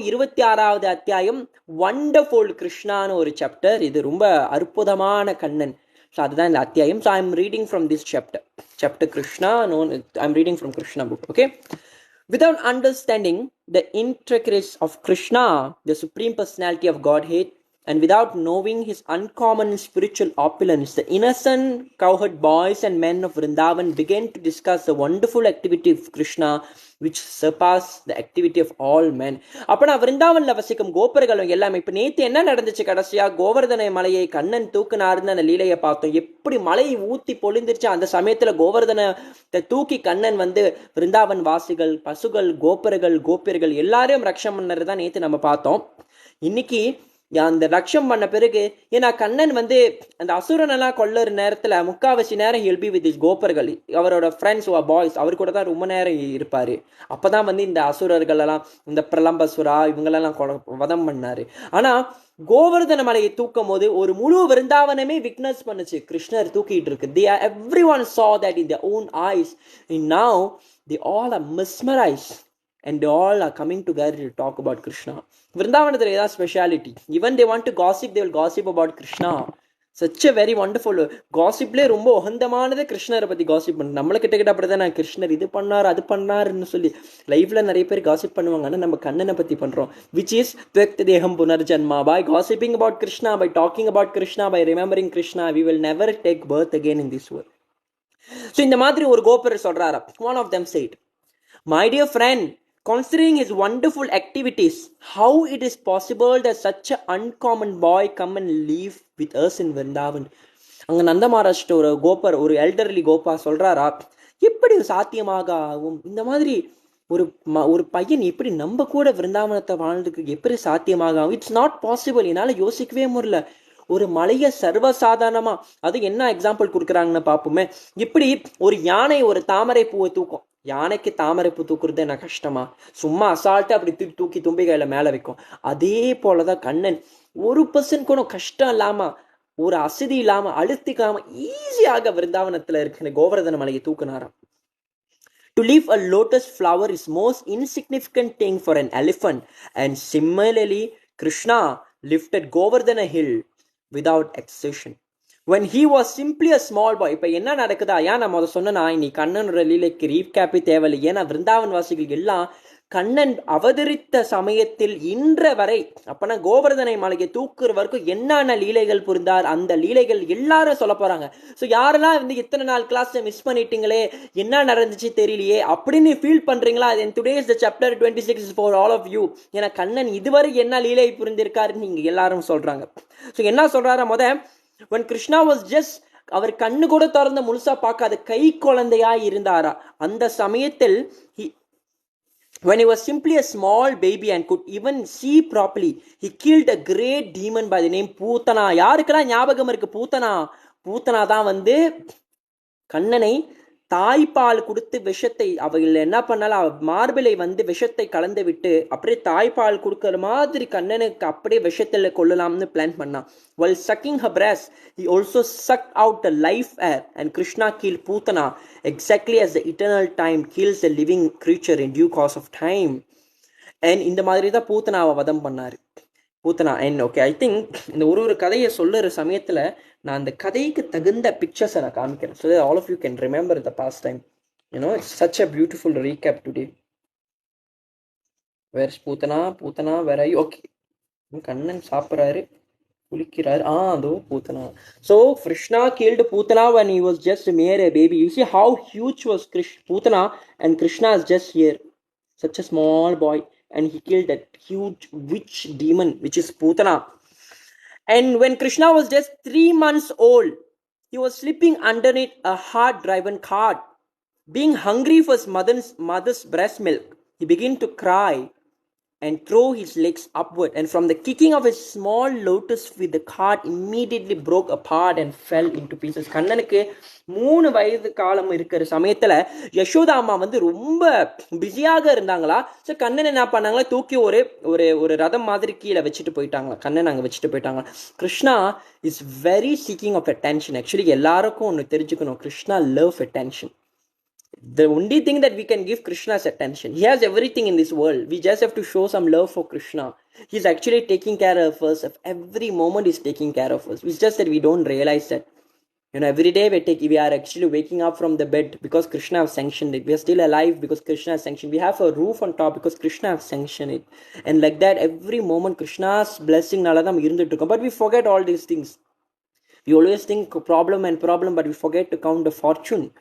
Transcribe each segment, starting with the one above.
26வது அத்தியாயம் வண்டர்ஃபுல் கிருஷ்ணான்னு ஒரு சாப்டர். இது ரொம்ப அற்புதமான கண்ணன். ஸோ அதுதான் இந்த அத்தியாயம். So I'm reading from this chapter Krishna. I'm reading from Krishna book. Okay. Without understanding the intricacies of Kṛṣṇa, the Supreme Personality of Godhead, and without knowing his uncommon spiritual opulence, the innocent cowherd boys and men of Vrindavan began to discuss the wonderful activity of Kṛṣṇa, which surpassed the activity of all men. அப்பனா விருந்தாவன்ல வசிக்கும் கோபர்களும் எல்லாமே இப்ப நேத்து என்ன நடந்துச்சு, கடைசியா கோவர்தனை மலையை கண்ணன் தூக்குனாருன்னு அந்த லீலையை பார்த்தோம். எப்படி மலை ஊத்தி பொழிந்துருச்சு. அந்த சமயத்துல கோவர்தனை தூக்கி கண்ணன் வந்து விருந்தாவன் வாசிகள், பசுகள், கோபியர்கள் எல்லாரையும் ரக்ஷம் பண்ணதான் நேத்து நம்ம பார்த்தோம். இன்னைக்கு அந்த ரக்ஷம் பண்ண பிறகு, ஏன்னா கண்ணன் வந்து அந்த அசுரனெல்லாம் கொள்ளற நேரத்துல முக்காவாசி நேரம் ஹெல்பி வித் இஸ் கோபர்கள், அவரோட ஃப்ரெண்ட்ஸ் பாய்ஸ், அவர் கூட தான் ரொம்ப நேரம் இருப்பாரு. அப்பதான் வந்து இந்த அசுரர்கள் எல்லாம், இந்த பிரலம்பசுரா இவங்களெல்லாம் வதம் பண்ணாரு. ஆனா கோவர்தன மலையை தூக்கும் போது ஒரு முழு விருந்தாவனமே விட்னஸ் பண்ணுச்சு, கிருஷ்ணர் தூக்கிட்டு இருக்கு. They are, everyone saw that in their own eyes. And now they all are mesmerized and they all are coming together to talk about Kṛṣṇa. Vrindavanadhula is speciality. Even they want to gossip, they will gossip about Kṛṣṇa. Such a very wonderful gossip. Le romba ohandamanadhe Kṛṣணரை பத்தி gossip பண்ணு. நம்மள கிட்ட அப்படிதான், நான் கிருஷ்ணர் இது பண்ணார் அது பண்ணாருன்னு சொல்லி லைவ்ல நிறைய பேர் gossip பண்ணுவாங்க. ஆனா நம்ம கண்ணனை பத்தி பண்றோம், which is tvekta deham punarjanma. By gossiping about Kṛṣணா, by talking about Kṛṣணா, by remembering Kṛṣணா, we will never take birth again in this world. So இந்த மாதிரி ஒரு கோபர் சொல்றாரா. One of them said, my dear friend, considering his wonderful activities, how it is possible that such an uncommon boy come and live with us in Vrindavan? அங்க நந்த மகாராஜ்ட்ட ஒரு கோபர், ஒரு elderly Gopa சொல்றாரா, எப்படி சாத்தியமாக ஆகும், இந்த மாதிரி ஒரு பையன் எப்படி நம்ம கூட விருந்தாவனத்தை வாழ்ந்துக்கு எப்படி சாத்தியமாக ஆகும்? It's not possible. என்னால யோசிக்கவே முடியல. ஒரு மலைய சர்வசாதாரணமா, அது என்ன எக்ஸாம்பிள் கொடுக்குறாங்கன்னு பார்ப்போமே. இப்படி ஒரு யானை ஒரு தாமரை பூவை தூக்கும். யானைக்கு தாமரை பூ தூக்குறது என்ன கஷ்டமா? சும்மா அசால்ட்டா அப்படி தூக்கி தும்பிக்கையில மேல வைக்கும். அதே போலதான் கண்ணன் 1% கூட கஷ்டம் இல்லாம, ஒரு அசதி இல்லாம, அழுத்திக்காம ஈஸியாக விருந்தாவனத்துல இருக்கிற கோவர்தன மலையை தூக்குனாராம். To leave a lotus flower is most insignificant thing for an elephant, and similarly Kṛṣṇa lifted Govardhana hill without exertion when he was simply a small boy. இப்ப என்ன நடக்குதா? ஏன் நம்ம அதை சொன்னா, நீ கண்ணனோட லீலைக்கு ரீகேப்பே தேவையில்லை. ஏன்னா விருந்தாவன் வாசிகள் எல்லாம் கண்ணன் அவதரித்த சமயத்தில் இன்ற வரை, அப்பனா கோவர்தனை மலையை தூக்குற வரைக்கும் என்னென்ன லீலைகள் புரிந்தார், அந்த லீலைகள் எல்லாரும் சொல்ல போறாங்க. ஸோ யாரெல்லாம் வந்து இத்தனை நாள் கிளாஸ் மிஸ் பண்ணிட்டீங்களே, என்ன நடந்துச்சு தெரியலையே அப்படின்னு ஃபீல் பண்றீங்களா? Today is the chapter 26 is for all of you. ஏன்னா கண்ணன் இதுவரை என்ன லீலை புரிந்திருக்காருன்னு நீங்க எல்லாரும் சொல்றாங்க. ஸோ என்ன சொல்றாரா, when Kṛṣṇa was just, அவர் கண்ணு கூட திறந்த முழுசா பார்க்காத கை குழந்தையா இருந்தாரா. அந்த சமயத்தில் when he was simply a small baby and could even see properly, he killed a great demon by the name Pūtana. யாருக்கெல்லாம் ஞாபகம் இருக்கு பூத்தனா தான் வந்து கண்ணனை தாய்ப்பால் கொடுத்து விஷத்தை, அவள் என்ன பண்ணாலும் மார்பிலை வந்து விஷத்தை கலந்து விட்டு அப்படியே தாய்ப்பால் கொடுக்கற மாதிரி கண்ணனுக்கு அப்படியே விஷத்துல கொள்ளலாம்னு பிளான் பண்ணான். While sucking her breast, he also sucked out the life air, and Kṛṣṇa killed Pūtana exactly as the eternal time kills a living creature in due course of time. And இந்த மாதிரி தான் பூத்தனாவை வதம் பண்ணாரு. Putana and okay, I think இந்த ஒரு கதையை சொல்லுற சமயத்துல நான் அந்த கதைக்கு தகுந்த பிக்சர்ஸை நான் காமிக்கிறேன். So all of you can remember the past time. You know, it's such a beautiful recap today. Where Putana வேற? ஓகே, கண்ணன் சாப்பிட்றாரு, குளிக்கிறாரு. அதோ Putana. So Kṛṣṇa killed Pūtana when he was just a mere baby. You see how huge was Pūtana, and Kṛṣṇa is just here, such a small boy, and he killed that huge witch demon which is Pūtana. And when Kṛṣṇa was just 3 months old, he was sleeping underneath a hard-driven cart. Being hungry for his mother's breast milk, he began to cry and throw his legs upward, and from the kicking of his small lotus feet, the cart immediately broke apart and fell into pieces. கண்ணனுக்கு 3 வயது காலம் இருக்கிற சமயத்துல யசோதா அம்மா வந்து ரொம்ப பிஸியாக இருந்தாங்களா. ஸோ கண்ணன் என்ன பண்ணாங்களா, தூக்கி ஒரு ரதம் மாதிரி கீழே வச்சுட்டு போயிட்டாங்களா. கண்ணன் அங்கே வச்சுட்டு போயிட்டாங்க. Kṛṣṇa is very seeking of attention. Actually எல்லாருக்கும் ஒன்று தெரிஞ்சுக்கணும், Kṛṣṇa love attention. The only thing that we can give Krishna is attention. He has everything in this world. We just have to show some love for Krishna. He's actually taking care of us. Every moment he's taking care of us. It's just that we don't realize that. Every day we are actually waking up from the bed because Krishna has sanctioned it. We are still alive because Krishna has sanctioned. We have a roof on top because Krishna has sanctioned it. And like that, every moment Krishna's blessing naladam irundittu irukum. But we forget all these things. We always think problem, but we forget to count the fortune.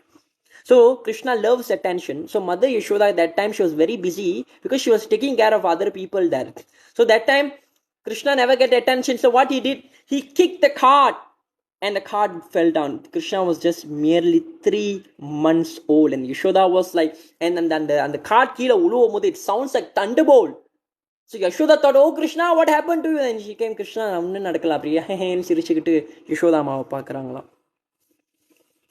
So Krishna loves attention. So Mother Yashoda at that time, she was very busy because she was taking care of other people there. So that time Krishna never get attention. So what he did, he kicked the cart and the cart fell down. Krishna was just merely 3 months old and Yashoda was like, and the cart kila uluvumbodhu it sounds like thunderbolt. So Yashoda thought, oh Krishna, what happened to you? And she came, Krishna onnu nadakala apdiya sirichikittu Yashoda amma paakrangala.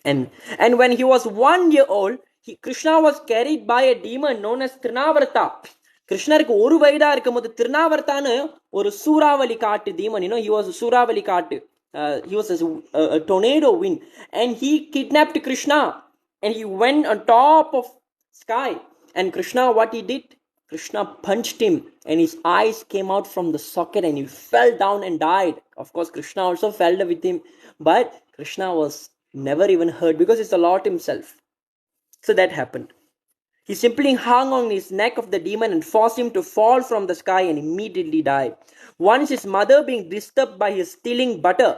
And when he was 1 year old, Krishna was carried by a demon known as Trinavarta. கிருஷ்ணருக்கு 1 வயதா இருக்கும்போது திருநாவர்த்தான்னு ஒரு சூறாவளி காட்டு demon, he was a சூறாவளி காட்டு. He was a tornado wind, and he kidnapped Krishna and he went on top of sky. And Krishna, what he did, Krishna punched him and his eyes came out from the socket and he fell down and died. Of course Krishna also fell with him, but Krishna was never even hurt because it's the Lord himself. So that happened. He simply hung on his neck of the demon and forced him to fall from the sky and immediately died. Once his mother, being disturbed by his stealing butter,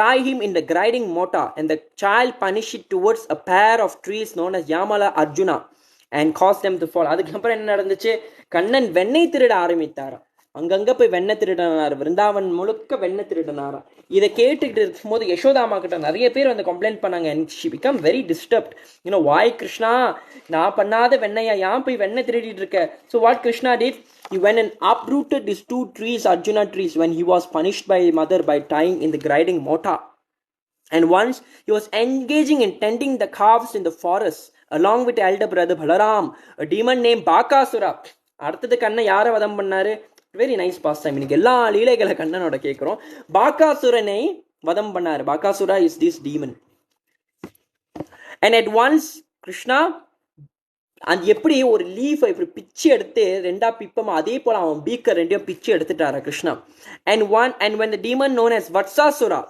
tied him in the grinding mortar, and the child punished it towards a pair of trees known as Yamala Arjuna and caused them to fall. அதுக்கப்புறம் என்ன நடந்துச்சு, கண்ணன் வெண்ணெய் திருட ஆரம்பித்தாரா. அங்கங்க போய் வெண்ணெய் திருடனார், விருந்தாவன் முழுக்க வெண்ணெய் திருடனாரா. இதை கேட்டுக்கிட்டு இருக்கும்போது யசோதாமா கிட்ட நிறைய பேர் வந்து கம்ப்ளைண்ட் பண்ணாங்க. and she became very disturbed. why Krishna, நான் பண்ணாத வெண்ணையா, ஏன் போய் வெண்ணெய் திருடிட்டு இருக்க? So what Krishna did, he went and uprooted these 2 trees, Arjuna trees, when he was punished by his mother by tying in the grinding mortar. And once he was engaging in tending the calves in the forest along with elder brother Balaram, a demon named Bakasura. அடுத்தது கண்ணன் யாரை வதம் பண்ணாரு? Very nice pastime. இன்னைக்கு எல்லா லீலைகளை கண்ணனோட கேட்கிறோம். பாகாசுரனை வதம் பண்ணாரு. Bakasura is this demon. And at once Krishna, அது எப்படி ஒரு லீஃபை இப்படி பிச்சு எடுத்து 2 பிப்பமா, அதே போல அவன் பீக்கர் 2 பிச்சு எடுத்துட்டாரா Krishna. And when the demon known as Vatsasura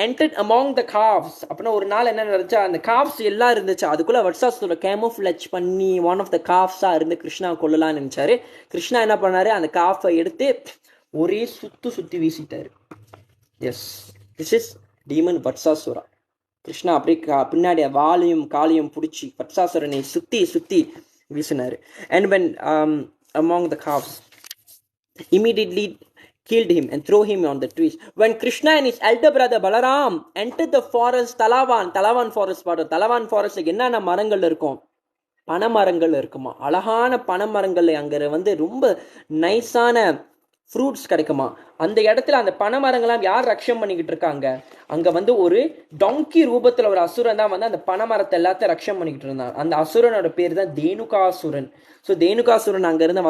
entered among the calves, அப்படின்னா ஒரு நாள் என்ன நடந்துச்சா, அந்த calves எல்லாம் இருந்துச்சு, அதுக்குள்ள வட்சாசுர கேமோஃப்ளேஜ் பண்ணி ஒன் ஆஃப் த காஃப்ஸா இருந்து கிருஷ்ணா கொல்லலாம்னு நினைச்சாரு. கிருஷ்ணா என்ன பண்ணாரு, அந்த காஃபை எடுத்து ஒரே சுத்தி வீசிட்டாரு. Yes, this is demon Vatsasura. Krishna அப்படியே பின்னாடி வாலையும் காலையும் பிடிச்சி வட்சாசுரனை சுத்தி வீசினாரு. And when among the calves, immediately killed him and threw him on the trees. When Krishna and his elder brother Balaram entered the forest, Talavan forest, Talavan forest என்னென்ன மரங்கள் இருக்கும், பனைமரங்கள் இருக்குமா, அழகான பனைமரங்கள், அங்க வந்து ரொம்ப நைஸான ஃப்ரூட்ஸ் கிடைக்குமா. அந்த இடத்துல அந்த பனைமரங்கள்லாம் யார் ரக்ஷம் பண்ணிக்கிட்டு இருக்காங்க, அங்க வந்து ஒரு டாங்கி ரூபத்துல ஒரு அசுரன் தான் வந்து அந்த பனைமரத்தை எல்லாத்தையும் ரக்ஷம் பண்ணிக்கிட்டு இருந்தான். அந்த அசுரனோட பேர் தான் தேனுகாசுரன். ஸோ தேனுகாசுரன் அங்க இருந்து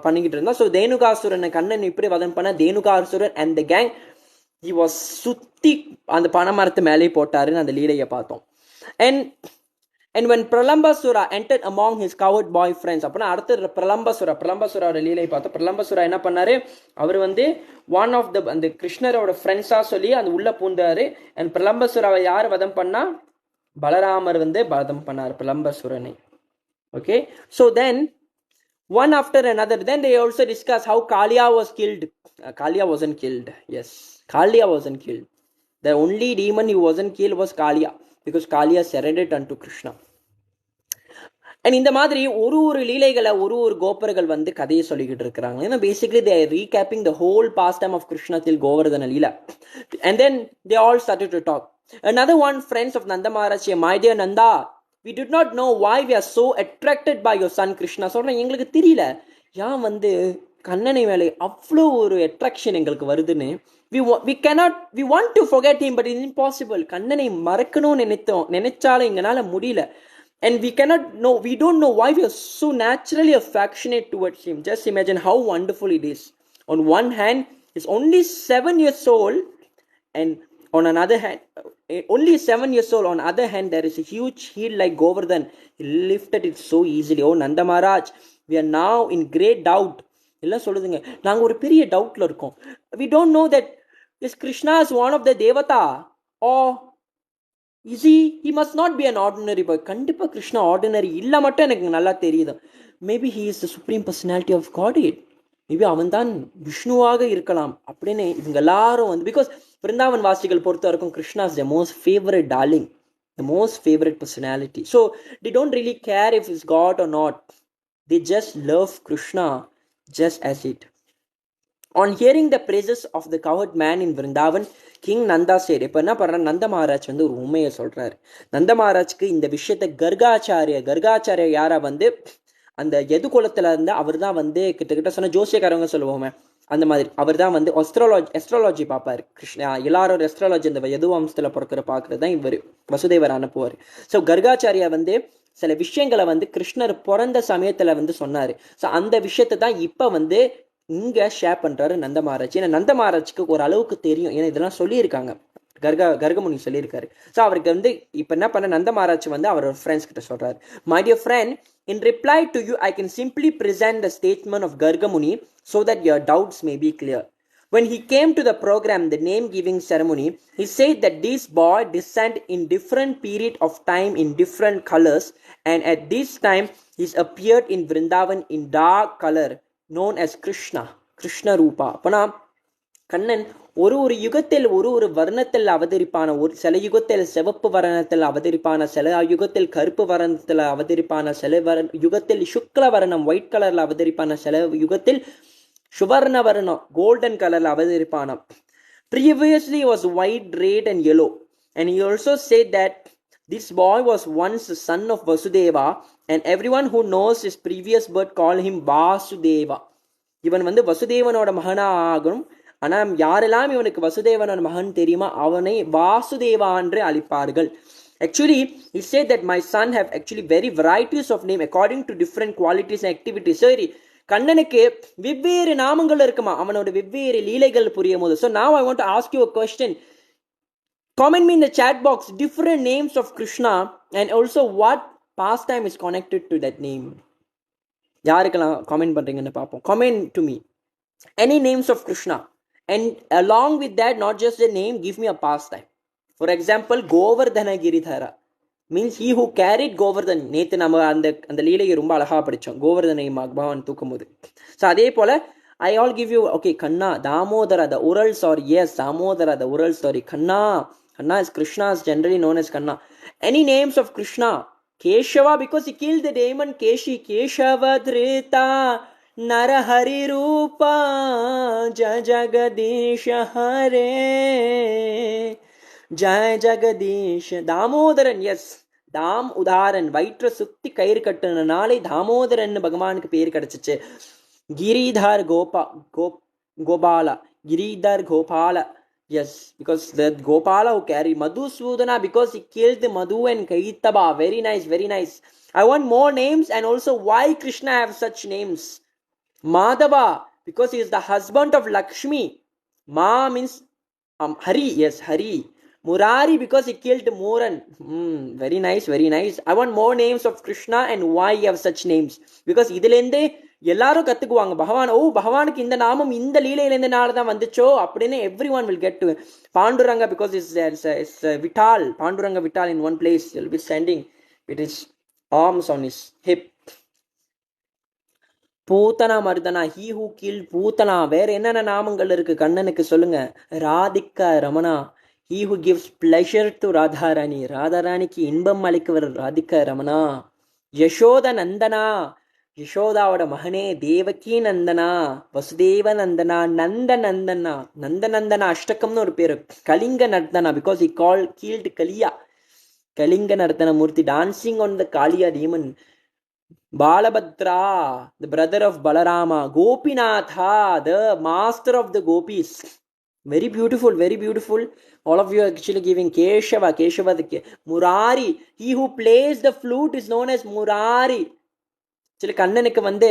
பண்ணிக்கிட்டு இருந்தான். ஸோ தேனுகாசுரனை கண்ணன் இப்படி வதம் பண்ண Dhenukasuran and the gang he was சுத்தி அந்த பனைமரத்து மேலே போட்டாருன்னு அந்த லீலையை பார்த்தோம். And when Pralambasura entered among his coward boy friends, அப்படின்னா அடுத்த பிரலம்பசுரோட லீலை பார்த்தோம். பிரலம்பசுரா என்ன பண்ணாரு, அவர் வந்து ஒன் ஆஃப் அந்த கிருஷ்ணரோட ஃப்ரெண்ட்ஸா சொல்லி அந்த உள்ள பூந்தாரு. அண்ட் பிரலம்பசுராவை யார் வதம் பண்ணா, பலராமர் வந்து வதம் பண்ணார் பிரலம்பசுரனை. Okay, so then one after another, then they also discuss how Kaliya was killed. Kaliya wasn't killed. Yes, Kaliya wasn't killed. The only demon who wasn't killed was Kaliya, because Kaliya surrendered unto Krishna. And இந்த மாதிரி ஒரு லீலைகளை ஒரு கோபர்கள் வந்து கதையை சொல்லிக்கிட்டு இருக்கிறாங்க. Basically they are recapping the whole pastime of Krishna till Govardhana Leela. And then they all started to talk. Another one, friends of Nanda Maharaj, my dear Nanda, we did not know why we are so attracted by your son Krishna. சொல்றேன், எங்களுக்கு தெரியல ஏன் வந்து கண்ணனை மேலே அவ்வளோ ஒரு attraction எங்களுக்கு வருதுன்னு. we want to forget him, but it's impossible. கண்ணனை மறக்கணும்னு நினைச்சாலும் எங்களால முடியல. And we don't know why we are so naturally affectionate towards him. Just imagine how wonderful it is. On one hand, he's only 7 years old, and On another hand, only 7 years old. On other hand, there is a huge hill like Govardhan. He lifted it so easily. Oh Nanda Maharaj, we are now in great doubt. எல்லாம் சொல்லுதுங்க, நாங்கள் ஒரு பெரிய டவுட்டில் இருக்கோம். We don't know that is Krishna is one of the Devata or is he must not be an ordinary boy. கண்டிப்பாக Krishna ordinary இல்லை மட்டும் எனக்கு நல்லா தெரியுது. Maybe he is the supreme personality of Godhead. Maybe அவன் தான் விஷ்ணுவாக இருக்கலாம் அப்படின்னு இவங்க எல்லாரும் வந்து, பிகாஸ் பிருந்தாவன் வாசிகள் பொறுத்த வரைக்கும் Krishna is the most favourite darling, the most favourite personality. So they don't really care if is God or not, they just love Krishna just as it. On hearing the praises of the cowherd man in Vrindavan, King Nanda said, இப்போ என்ன பண்ணுறாரு, நந்த மகாராஜ் வந்து ஒரு உண்மையை சொல்கிறாரு. நந்த மகாராஜ்க்கு இந்த விஷயத்தை கர்காச்சாரிய யாரா வந்து அந்த எது குலத்தில் இருந்து அவர் தான் வந்து கிட்டத்தட்ட சொன்ன ஜோசியக்காரவங்க சொல்லுவோமே அந்த மாதிரி அவர் தான் வந்து எஸ்ட்ராலஜி பார்ப்பார். கிருஷ்ணா எல்லாரும் எஸ்ட்ராலஜி அந்த எது வம்சத்தில் பார்க்கறது தான் இவர் வசுதேவர் அனுப்புவார். ஸோ கர்காச்சாரியா வந்து சில விஷயங்களை வந்து கிருஷ்ணர் பிறந்த சமயத்தில் வந்து சொன்னார். ஸோ அந்த விஷயத்தை தான் இப்போ வந்து இங்கே ஷேர் பண்ணுறாரு நந்த மகாராஜ். ஏன்னா நந்த மகாராஜ்க்கு ஒரு அளவுக்கு தெரியும், ஏன்னா இதெல்லாம் சொல்லியிருக்காங்க, கர்கமுனி சொல்லியிருக்காரு. ஸோ அவருக்கு வந்து இப்போ என்ன பண்ண, நந்த மகாராஜ் வந்து அவரோட ஃப்ரெண்ட்ஸ் கிட்ட சொல்கிறாரு, my dear friend, in reply to you I can simply present the statement of Gargamuni so that your doubts may be clear. When he came to the program, the name giving ceremony, he said that this boy descend in different period of time in different colors, and at this time he appeared in Vrindavan in dark color known as Krishna Rupa. அப்பனா கண்ணன் ஒரு யுகத்தில் ஒரு வர்ணத்தில் அவதரிப்பான, ஒரு சில யுகத்தில் சிவப்பு வர்ணத்தில் அவதரிப்பான, சில யுகத்தில் கருப்பு வர்ணத்தில் அவதரிப்பான, சில யுகத்தில் சுக்ல வர்ணம் ஒயிட் கலர்ல அவதரிப்பான, சில யுகத்தில் சுவர்ண வர்ணம் கோல்டன் கலர்ல அவதரிப்பான. Previously was white, red and yellow. And he also said that this boy was once the son of Vasudeva, and everyone who knows his previous birth call him Vasudeva. இவன் வந்து வசுதேவனோட மகனா ஆகும். ஆனால் யாரெல்லாம் இவனுக்கு வசுதேவனோட மகன் தெரியுமா, அவனை வாசுதேவா என்று அழைப்பார்கள். Actually, he said that my son have actually very varieties of name according to different qualities and activities. சரி, கண்ணனுக்கு வெவ்வேறு நாமங்கள் இருக்குமா, அவனோட வெவ்வேறு லீலைகள் புரியும் போது. So now I want to ask you a question. Comment me in the chat box different names of Krishna and also what pastime is connected to that name. யாருக்கெல்லாம் காமெண்ட் பண்றீங்கன்னு பார்ப்போம். Comment to me any names of Krishna. And along with that, not just the name, give me a pastime. For example, Govardhana Giridhara means he who carried Govardhan. நேற்று நம்ம அந்த லீலையை ரொம்ப அழகா படித்தோம், கோவர்தனை பகவான் தூக்கும் போது. ஸோ அதே போல I all give you, okay, Kṛṣṇa, Damodara, the oral story. Yes, Damodara, the oral story. Kṛṣṇa is Krishna is generally known as Kṛṣṇa. Any names of Krishna? Keshava, because he killed the demon Keshi. Keshava Dhrita Narahari Rupa Jai Jagadish Hare Jai Jagadish. Damodaran, yes, தாம் உதாரன், வயிற்ற சுத்தி கயிறு கட்டுன நாளை தாமோதரன் பகவானுக்கு பேர் கிடைச்சிச்சு. Giridhar Gopala, Giridhar Gopala, yes, because that Gopala who carried Madhusudana, because he killed Madhu and Kaitaba. Very nice, very nice. I want more names, and also why Krishna have such names. Madhava, because he is the husband of Lakshmi. Ma means Hari, yes, Hari. Murari, because he killed Muran. Very nice, very nice. I want more names of Krishna and why he have such names. Because இதிலேருந்தே எல்லாரும் கத்துக்குவாங்க, பகவான், பகவானுக்கு இந்த நாமம் இந்த லீலையிலேருந்து நாளதான் வந்துச்சோ அப்படின்னு everyone will get to Panduranga, because it's Vital, Panduranga Vital in one place. He'll be standing with his arms on his hip. Putana மருதனா, he who killed Putana. வேற என்னென்ன நாமங்கள் இருக்கு கண்ணனுக்கு சொல்லுங்க. Radhika Ramana, he who gives pleasure to Radharani, ராதாராணிக்கு இன்பம் அளிக்கவர் ராதிகா ரமணா. யசோத நந்தனா, யசோதாவோட மகனே. தேவகி நந்தனா, வசுதேவ நந்தனா, நந்தனா அஷ்டகம்னு ஒரு பேரு. Kalinga Narthana, because he killed Kaliya. Kalinga Narthana Murthy, dancing on the Kaliya demon. Balabhadra, the brother of Balarama. Gopinatha, the master of the gopis. Very beautiful, very beautiful. All of you are actually giving Keshava, Murari. He who plays the flute is known as Murari. கண்ணனுக்கு வந்து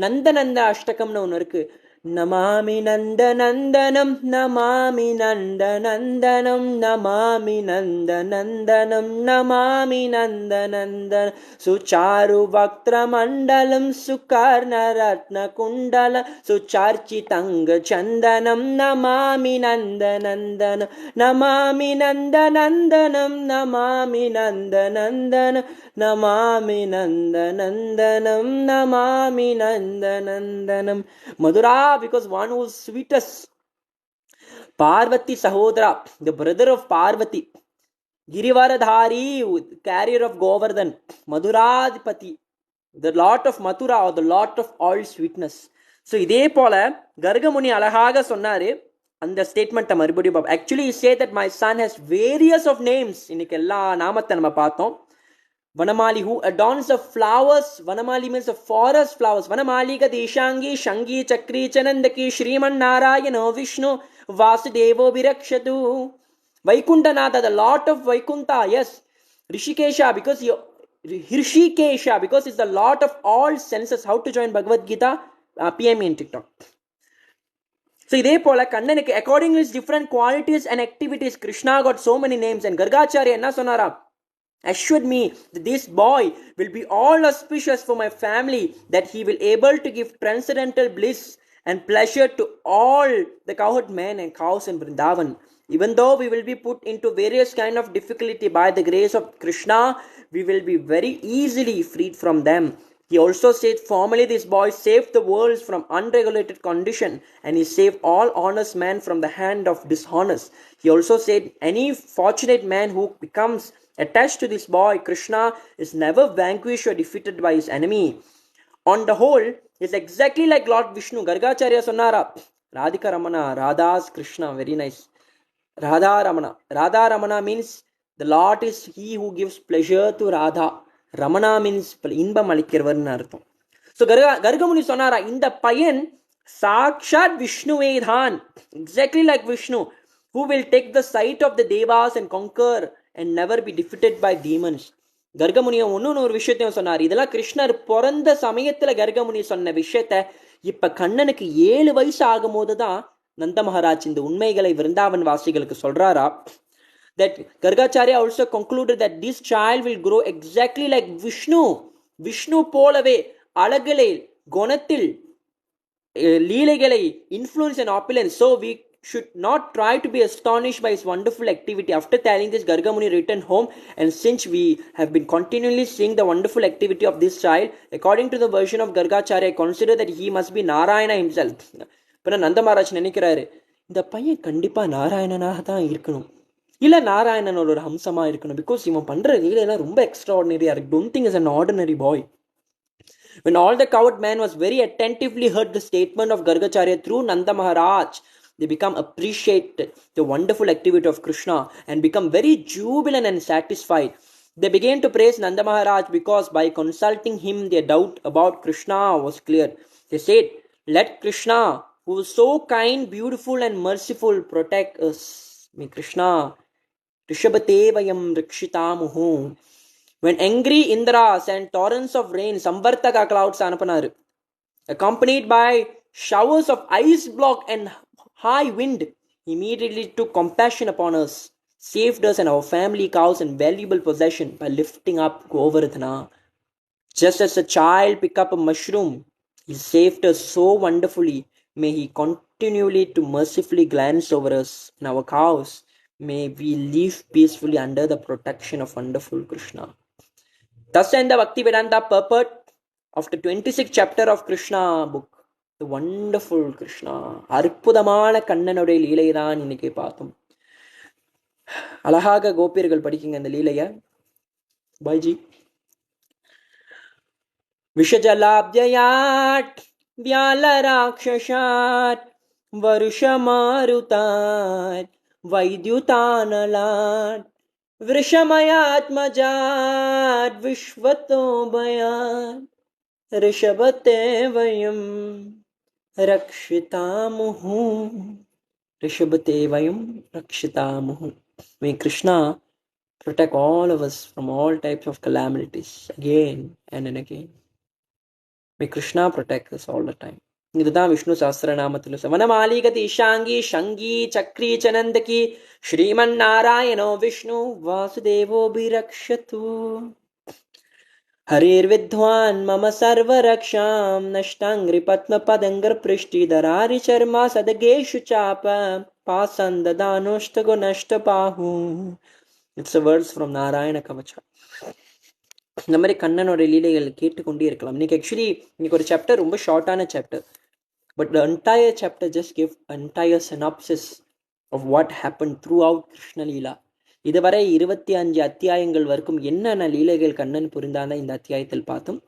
நந்த அஷ்டகம்னு ஒன்று இருக்கு. Namami Nandanandanam, Namami Nandanandanam, Namami Nandanandanam, Namami Nandanandanam, Sucharu Vaktra Mandalam, Sukarna Ratna Kundala, Sucharchitanga Chandanam, Namami Nandanandanam, Namami Nandanandanam, Namami Nandanandanam, Namami Nandanandanam, Namami Nandanandanam. Madhura, because one who's sweetest. Parvati Sahodra, the brother of Parvati. Girivaradhari, carrier of Govardhan. Madhuradipati, the lot of Mathura or the lot of all sweetness. So, இதே போல கர்கமுனி அழகாக சொன்னாரு அந்த ஸ்டேட்மெண்ட்டை மறுபடியும். Actually, he said that my son has various of names. இன்னைக்கு எல்லா நாமத்தை நம்ம பார்த்தோம். Vanamali, who adorns the flowers. Vanamali means the forest flowers. Vanamalika Deshangi, Shangi, Chakri, Chanandaki, Shriman Narayana, Vishnu, Vasudevo Virakshatu. Vaikuntanatha, the Lord of Vaikunta, yes. Rishikesha, because Hirshikesha, because it's the Lord of all senses. How to join Bhagavad Gita? PM in TikTok. So, இதே போல கண்ணனுக்கு according to his different qualities and activities, Krishna got so many names. And Gargacharya என்ன சொன்னாரா? Assured me that this boy will be all auspicious for my family, that he will able to give transcendental bliss and pleasure to all the cowherd men and cows in Vrindavan. Even though we will be put into various kind of difficulty, by the grace of Krishna, we will be very easily freed from them. He also said, formerly this boy saved the world from unregulated condition, and he saved all honest men from the hand of dishonest. He also said, any fortunate man who becomes attached to this boy, Krishna, is never vanquished or defeated by his enemy. On the whole, is exactly like Lord Vishnu. Gargacharya Sonara, Radhika Ramana, Radha's Krishna, very nice. Radha Ramana. Radha Ramana means the Lord is he who gives pleasure to Radha. Ramana means இன்பம் அளிக்கிறவர்னு அர்த்தம். So கர்கமுனி சொன்னாரா, இந்த பையன் சாக்ஷாத் விஷ்ணுவே தான், exactly like Vishnu, who will take the sight of the devas and conquer and never be defeated by demons. கர்கமுனியை ஒரு விஷயத்தையும் சொன்னார். இதெல்லாம் கிருஷ்ணர் பிறந்த சமயத்துல கர்கமுனி சொன்ன விஷயத்த இப்ப கண்ணனுக்கு 7 வயசு ஆகும் போதுதான் நந்த மகாராஜ் இந்த உண்மைகளை விருந்தாவன் வாசிகளுக்கு சொல்றாரா. That Gargacharya also concluded that this child will grow exactly like Vishnu. Vishnu போலவே அழகிலே, குணத்தில், லீலைகளை, influence and opulence. So we should not try to be astonished by his wonderful activity. After telling this, Gargamuni returned home, and since we have been continually seeing the wonderful activity of this child, according to the version of Gargacharya, I consider that he must be Narayana himself. இப்போ நந்த மகாராஜ் நினைக்கிறாரு, இந்த பையன் கண்டிப்பா நாராயணனாக தான் இருக்கணும், இல்ல நாராயணன் ஒரு ஹம்சமா இருக்கணும். பிகாஸ் இவன் பண்ற லீலையெல்லாம் ரொம்ப எக்ஸ்ட்ராஆர்டினரியா இருக்கு. Don't think is an ordinary boy. When all the cowherd men was very attentively heard the statement of Gargacharya through Nanda Maharaj, they become appreciate the wonderful activity of Krishna and become very jubilant and satisfied. They began to praise Nanda Maharaj because by consulting him their doubt about Krishna was clear. They said, let Krishna, who is so kind, beautiful and merciful, protect us. May Krishna Rishabhate vayam rakshitamuhu. When angry Indra sent torrents of rain, Samvartaka clouds anapanaru, accompanied by showers of ice block and high wind, immediately took compassion upon us, saved us and our family, cows and valuable possession by lifting up Govardhana. Just as a child pick up a mushroom, he saved us so wonderfully. May he continually to mercifully glance over us and our cows. May we live peacefully under the protection of wonderful Krishna. Thus ends the Bhaktivedanta purport of the 26th chapter of Krishna book. The wonderful Krishna. அற்புதமான கண்ணனுடைய லீலை தான் இன்னைக்கு பார்த்தோம். அழகாக கோபியர்கள் படிக்குங்க அந்த லீலைய. Baiji. விஷஜலாப்ஜயாட் வியாலராக்ஷசாட் வருஷமாருதாட் வைத்யுதானலாட் விருஷமயாத்மஜாத் விஸ்வத்தோபயாத் ரிஷபதே வயம் ரக்ஷிதாமுஹு. ரிஷபதே வயம் ரக்ஷிதாமுஹு. May Krishna protect all of us from all types of calamities again and again. May Krishna protect us all the time. இதுதான் விஷ்ணு சஹஸ்ரநாமத்தில் வனமாலிகதி ஷாங்கி ஷங்கி சக்ரி சனந்தகி ஸ்ரீமன் நாராயணோ விஷ்ணு வாசுதேவோபிரக்ஷது. ஹரேர்வித்வான் மம சர்வரக்ஷாம் நஷ்டாங்கிரி பத்மபதங்கர் பிருஷ்டிதராரி சர்மா சதகேஷு சாப பாசந்ததானோஷ்டகோ நஷ்டபாஹு. It's words from Narayana Kavacha. இந்த மாதிரி கண்ணனோட லீலைகள் கேட்டுக்கொண்டே இருக்கலாம். இன்னைக்கு ஒரு சாப்டர் ரொம்ப ஷார்ட்டான chapter, but the entire chapter just give entire synopsis of what happened throughout Krishna Leela. இதுவரை 25 அத்தியாயங்கள் வரைக்கும் என்னென்ன லீலைகள் கண்ணன் புரிந்தான இந்த அத்தியாயத்தில் பார்த்தோம்.